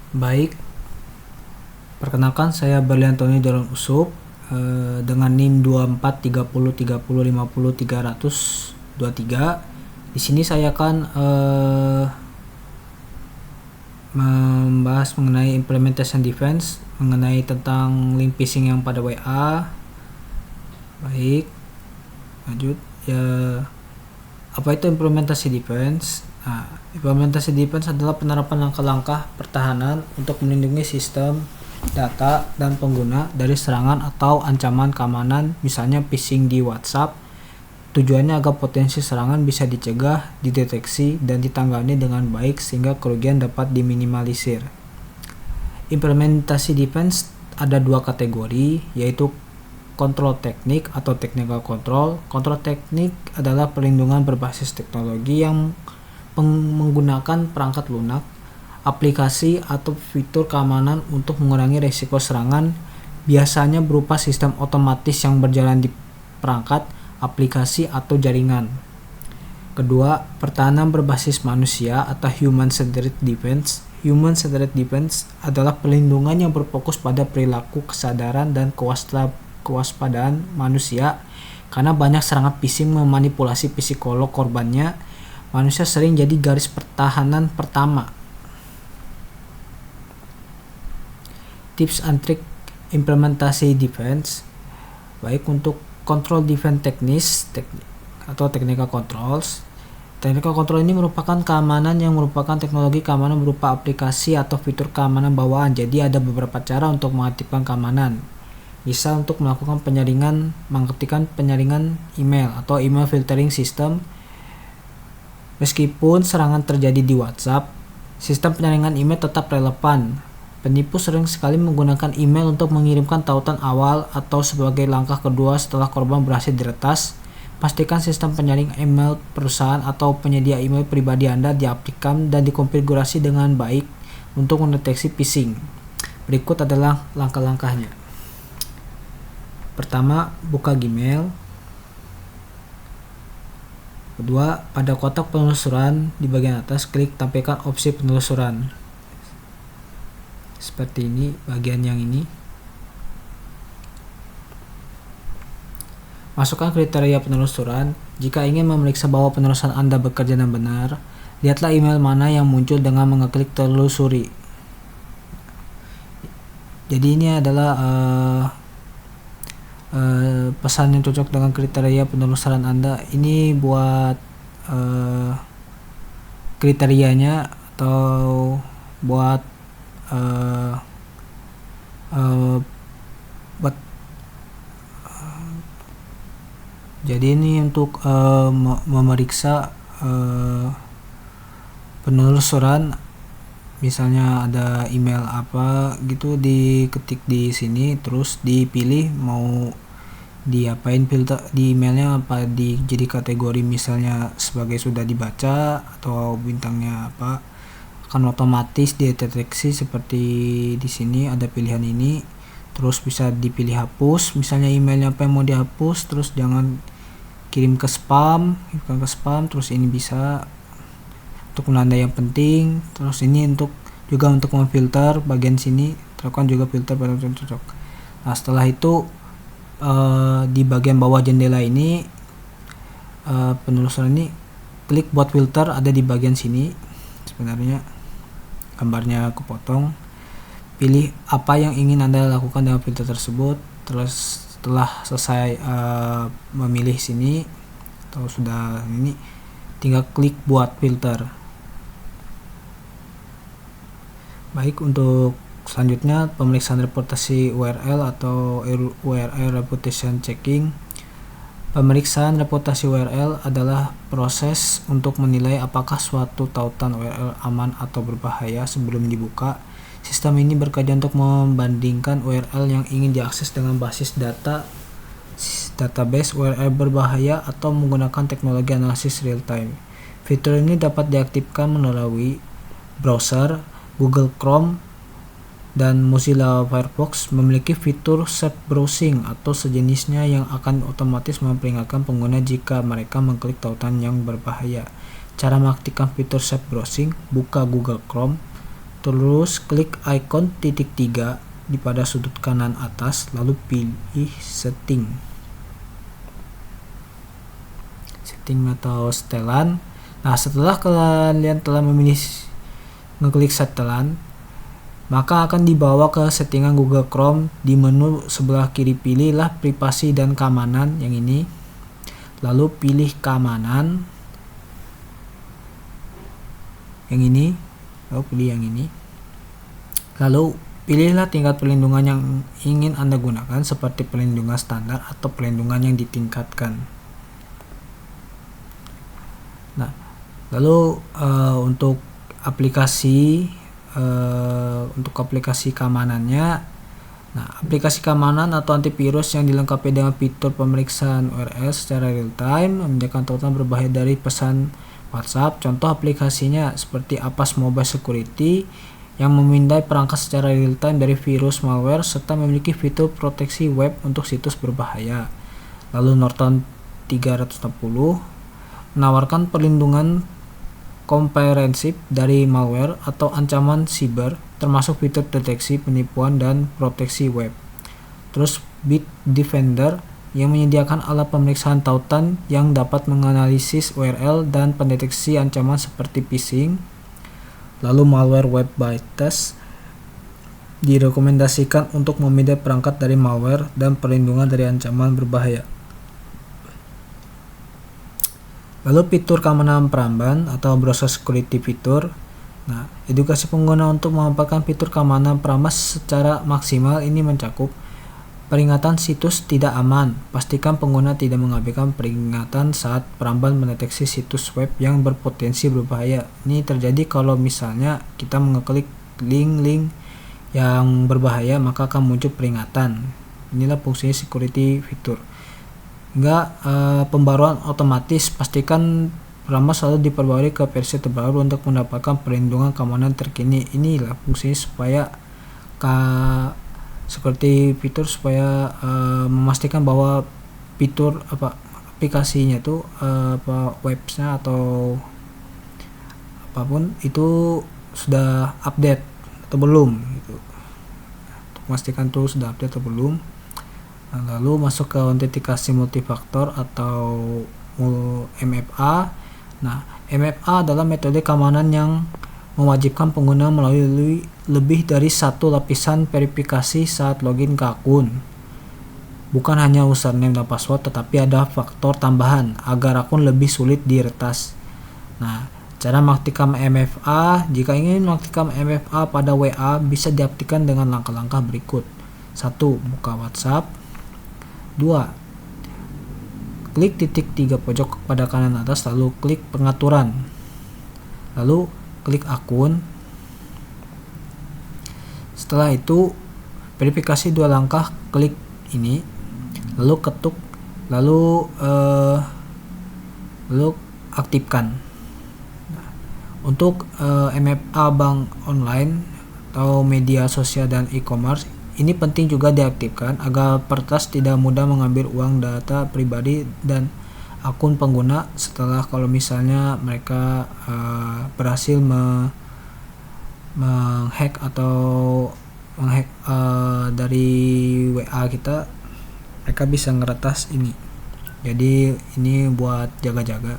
Baik, perkenalkan saya Berliantoni Daron Usup dengan NIM 243030500323. Di sini saya akan membahas mengenai implementation defense, mengenai tentang link phishing yang pada WA. Baik, lanjut ya. Apa itu implementasi defense? Nah, implementasi defense adalah penerapan langkah-langkah pertahanan untuk melindungi sistem, data, dan pengguna dari serangan atau ancaman keamanan, misalnya phishing di WhatsApp. Tujuannya agar potensi serangan bisa dicegah, dideteksi, dan ditangani dengan baik sehingga kerugian dapat diminimalisir. Implementasi defense ada dua kategori, yaitu kontrol teknik atau technical control. Kontrol teknik adalah perlindungan berbasis teknologi yang menggunakan perangkat lunak, aplikasi, atau fitur keamanan untuk mengurangi risiko serangan, biasanya berupa sistem otomatis yang berjalan di perangkat, aplikasi, atau jaringan. Kedua, pertahanan berbasis manusia atau human-centered defense. Human-centered defense adalah perlindungan yang berfokus pada perilaku, kesadaran, dan kewaspadaan manusia. Karena banyak serangan phishing memanipulasi psikolog korbannya, manusia sering jadi garis pertahanan pertama. Tips and trick implementasi defense. Baik, untuk control defense teknis atau technical controls. Technical control ini merupakan keamanan yang merupakan teknologi keamanan berupa aplikasi atau fitur keamanan bawaan. Jadi ada beberapa cara untuk mengaktifkan keamanan. Bisa untuk melakukan penyaringan, mengaktifkan penyaringan email atau email filtering system. Meskipun serangan terjadi di WhatsApp, sistem penyaringan email tetap relevan. Penipu sering sekali menggunakan email untuk mengirimkan tautan awal atau sebagai langkah kedua setelah korban berhasil diretas. Pastikan sistem penyaring email perusahaan atau penyedia email pribadi Anda diaplikasikan dan dikonfigurasi dengan baik untuk mendeteksi phishing. Berikut adalah langkah-langkahnya. Pertama, buka Gmail. Kedua, pada kotak penelusuran di bagian atas, klik tampilkan opsi penelusuran. Seperti ini, bagian yang ini. Masukkan kriteria penelusuran. Jika ingin memeriksa bahwa penelusuran Anda bekerja dan benar, lihatlah email mana yang muncul dengan mengeklik telusuri. Jadi ini adalah pesan yang cocok dengan kriteria penelusuran Anda. Ini buat kriterianya atau buat jadi ini untuk memeriksa penelusuran. Misalnya ada email apa gitu, diketik di sini, terus dipilih mau diapain filter di emailnya, apa jadi kategori misalnya sebagai sudah dibaca atau bintangnya apa, akan otomatis dideteksi seperti di sini ada pilihan ini. Terus bisa dipilih hapus, misalnya emailnya apa yang mau dihapus, terus jangan kirim ke spam, terus ini bisa untuk menandai yang penting. Terus ini juga untuk memfilter bagian sini, terapkan juga filter pada yang cocok. Nah, setelah itu di bagian bawah jendela ini penelusuran ini, klik buat filter, ada di bagian sini. Sebenarnya gambarnya kepotong. Pilih apa yang ingin Anda lakukan dengan filter tersebut. Terus setelah selesai memilih sini atau sudah ini, tinggal klik buat filter. Baik, untuk selanjutnya pemeriksaan reputasi URL atau URL reputation checking. Pemeriksaan reputasi URL adalah proses untuk menilai apakah suatu tautan URL aman atau berbahaya sebelum dibuka. Sistem ini bekerja untuk membandingkan URL yang ingin diakses dengan basis database URL berbahaya atau menggunakan teknologi analisis real time. Fitur ini dapat diaktifkan melalui browser. Google Chrome dan Mozilla Firefox memiliki fitur safe browsing atau sejenisnya yang akan otomatis memperingatkan pengguna jika mereka mengklik tautan yang berbahaya. Cara mengaktifkan fitur safe browsing: buka Google Chrome, terus klik icon titik 3 di pada sudut kanan atas, lalu pilih setting atau setelan. Nah, setelah kalian telah memilih ngeklik setelan, maka akan dibawa ke settingan Google Chrome. Di menu sebelah kiri pilihlah privasi dan keamanan yang ini, lalu pilih keamanan yang ini, lalu pilih yang ini, lalu pilihlah tingkat perlindungan yang ingin Anda gunakan seperti perlindungan standar atau perlindungan yang ditingkatkan. Nah, lalu untuk aplikasi keamanannya, nah, aplikasi keamanan atau antivirus yang dilengkapi dengan fitur pemeriksaan URL secara real time menyediakan tautan berbahaya dari pesan WhatsApp. Contoh aplikasinya seperti Avast Mobile Security yang memindai perangkat secara real time dari virus malware serta memiliki fitur proteksi web untuk situs berbahaya. Lalu Norton 360 menawarkan perlindungan komprehensif dari malware atau ancaman siber, termasuk fitur deteksi penipuan dan proteksi web. Terus Bitdefender yang menyediakan alat pemeriksaan tautan yang dapat menganalisis URL dan pendeteksi ancaman seperti phishing. Lalu Malwarebytes direkomendasikan untuk memindai perangkat dari malware dan perlindungan dari ancaman berbahaya. Lalu fitur keamanan peramban atau browser security fitur. Nah, edukasi pengguna untuk memanfaatkan fitur keamanan peramban secara maksimal ini mencakup peringatan situs tidak aman. Pastikan pengguna tidak mengabaikan peringatan saat peramban mendeteksi situs web yang berpotensi berbahaya. Ini terjadi kalau misalnya kita mengeklik link-link yang berbahaya, maka akan muncul peringatan. Inilah fungsinya security fitur. Pembaruan otomatis. Pastikan peramban selalu diperbarui ke versi terbaru untuk mendapatkan perlindungan keamanan terkini. Inilah fungsinya supaya seperti fitur supaya memastikan bahwa fitur aplikasinya itu websnya atau apapun itu sudah update atau belum gitu. Untuk memastikan itu sudah update atau belum. Lalu masuk ke autentikasi multifaktor atau MFA. Nah, MFA adalah metode keamanan yang mewajibkan pengguna melalui lebih dari satu lapisan verifikasi saat login ke akun. Bukan hanya username dan password, tetapi ada faktor tambahan agar akun lebih sulit diretas. Nah, cara mengaktifkan MFA. Jika ingin mengaktifkan MFA pada WA, bisa diaktifkan dengan langkah-langkah berikut. 1. Buka WhatsApp. 2. Klik titik 3 pojok pada kanan atas, lalu klik pengaturan. Lalu klik akun. Setelah itu verifikasi 2 langkah, klik ini, lalu ketuk, lalu aktifkan. Nah, untuk MFA bank online atau media sosial dan e-commerce, ini penting juga diaktifkan agar peretas tidak mudah mengambil uang, data pribadi dan akun pengguna setelah kalau misalnya mereka berhasil menghack dari WA kita, mereka bisa ngeretas ini. Jadi ini buat jaga-jaga.